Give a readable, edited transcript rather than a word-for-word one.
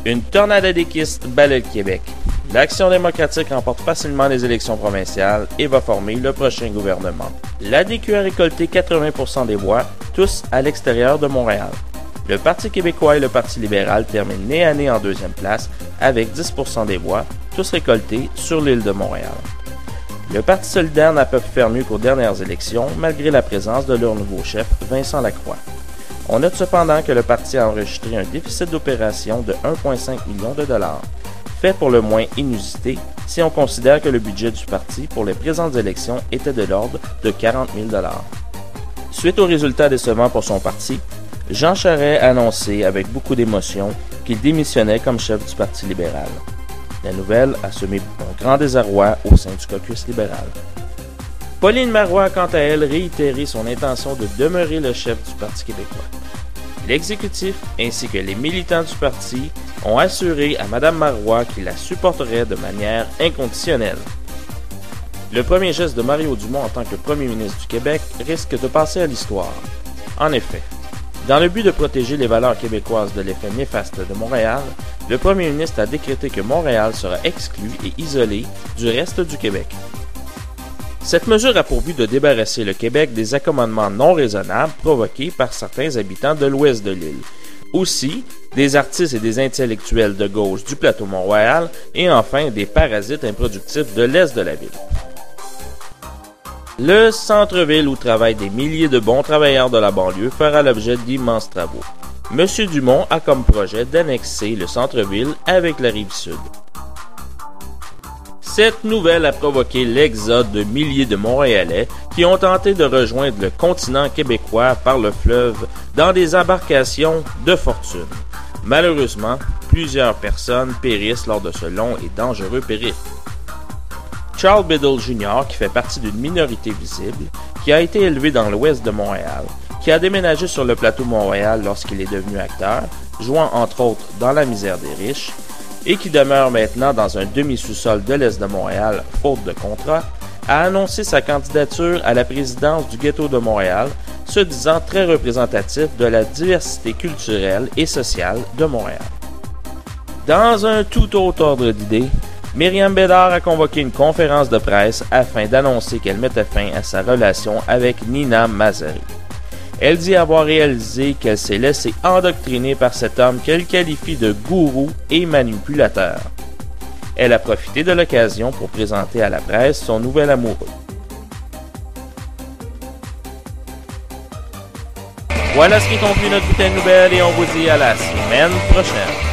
Une tornade d'équistes balaie le Québec. L'Action démocratique remporte facilement les élections provinciales et va former le prochain gouvernement. L'ADQ a récolté 80% des voix, tous à l'extérieur de Montréal. Le Parti québécois et le Parti libéral terminent nez à nez en deuxième place avec 10% des voix, tous récoltés sur l'île de Montréal. Le Parti solidaire n'a pas pu faire mieux qu'aux dernières élections, malgré la présence de leur nouveau chef, Vincent Lacroix. On note cependant que le parti a enregistré un déficit d'opération de 1,5 million de dollars, fait pour le moins inusité si on considère que le budget du parti pour les présentes élections était de l'ordre de 40 000 dollars. Suite aux résultats décevants pour son parti, Jean Charest a annoncé avec beaucoup d'émotion qu'il démissionnait comme chef du Parti libéral. La nouvelle a semé un grand désarroi au sein du caucus libéral. Pauline Marois a quant à elle réitéré son intention de demeurer le chef du Parti québécois. L'exécutif ainsi que les militants du parti ont assuré à Mme Marois qu'ils la supporteraient de manière inconditionnelle. Le premier geste de Mario Dumont en tant que premier ministre du Québec risque de passer à l'histoire. En effet, dans le but de protéger les valeurs québécoises de l'effet néfaste de Montréal, le premier ministre a décrété que Montréal sera exclu et isolé du reste du Québec. Cette mesure a pour but de débarrasser le Québec des accommodements non raisonnables provoqués par certains habitants de l'ouest de l'île, aussi des artistes et des intellectuels de gauche du plateau Mont-Royal et enfin des parasites improductifs de l'est de la ville. Le centre-ville où travaillent des milliers de bons travailleurs de la banlieue fera l'objet d'immenses travaux. M. Dumont a comme projet d'annexer le centre-ville avec la rive sud. Cette nouvelle a provoqué l'exode de milliers de Montréalais qui ont tenté de rejoindre le continent québécois par le fleuve dans des embarcations de fortune. Malheureusement, plusieurs personnes périssent lors de ce long et dangereux périple. Charles Biddle Jr., qui fait partie d'une minorité visible, qui a été élevé dans l'ouest de Montréal, qui a déménagé sur le plateau Mont-Royal lorsqu'il est devenu acteur, jouant entre autres dans La misère des riches, et qui demeure maintenant dans un demi-sous-sol de l'est de Montréal, faute de contrat, a annoncé sa candidature à la présidence du ghetto de Montréal, se disant très représentatif de la diversité culturelle et sociale de Montréal. Dans un tout autre ordre d'idées, Myriam Bédard a convoqué une conférence de presse afin d'annoncer qu'elle mettait fin à sa relation avec Nina Mazari. Elle dit avoir réalisé qu'elle s'est laissée endoctriner par cet homme qu'elle qualifie de gourou et manipulateur. Elle a profité de l'occasion pour présenter à la presse son nouvel amoureux. Voilà ce qui conclut notre bulletin de nouvelles et on vous dit à la semaine prochaine.